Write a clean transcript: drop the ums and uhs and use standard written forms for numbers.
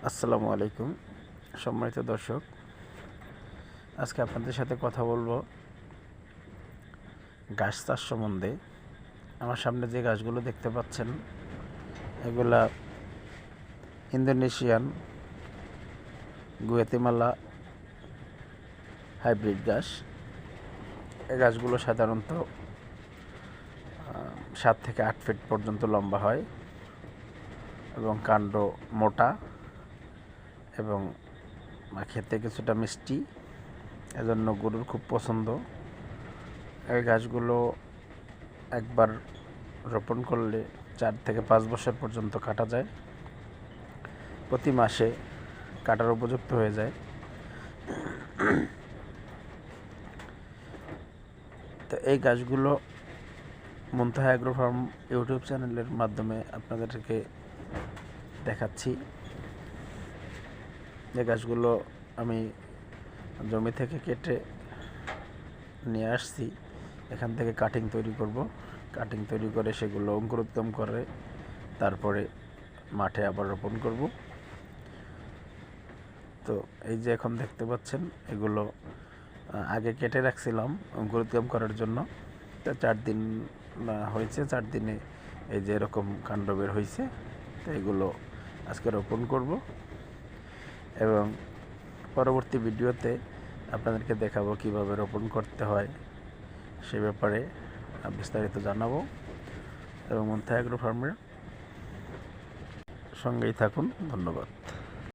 আসসালামু আলাইকুম সম্মানিত দর্শক, আজকে আপনাদের সাথে কথা বলবো গাছ চাষ সম্বন্ধে। আমার সামনে যে গাছগুলো দেখতে পাচ্ছেন এগুলা ইন্দোনেশিয়ান গুয়াতেমালা হাইব্রিড গাছ। এই গাছগুলো সাধারণত 7 থেকে 8 ফিট পর্যন্ত লম্বা হয় এবং কাণ্ড মোটা এবং খেতে কিছুটা মিষ্টি, এজন্য গরুর খুব পছন্দ। এই গাছগুলো একবার রোপণ করলে 4 থেকে 5 বছর পর্যন্ত কাটা যায়, প্রতি মাসে কাটার উপযুক্ত হয়ে যায়। তো এই গাছগুলো মুনতাহা অ্যাগ্রো ফার্ম ইউটিউব চ্যানেলের মাধ্যমে আপনাদেরকে দেখাচ্ছি। যে গাছগুলো আমি জমি থেকে কেটে নিয়ে আসছি, এখান থেকে কাটিং তৈরি করব। কাটিং তৈরি করে সেগুলো অঙ্কুরোদ্গম করে তারপরে মাঠে আবার রোপণ করব। তো এই যে এখন দেখতে পাচ্ছেন এগুলো আগে কেটে রাখছিলাম অঙ্কুরোদ্গম করার জন্য। তো 4 দিন হয়েছে, 4 দিনে এই যে এরকম কাণ্ড বের হয়েছে। তো এগুলো আজকে রোপণ করব এবং পরবর্তী ভিডিওতে আপনাদেরকে দেখাবো কিভাবে রোপণ করতে হয়, সে ব্যাপারে বিস্তারিত জানাবো। এবং মুনতাহা অ্যাগ্রো ফার্মের সঙ্গেই থাকুন। ধন্যবাদ।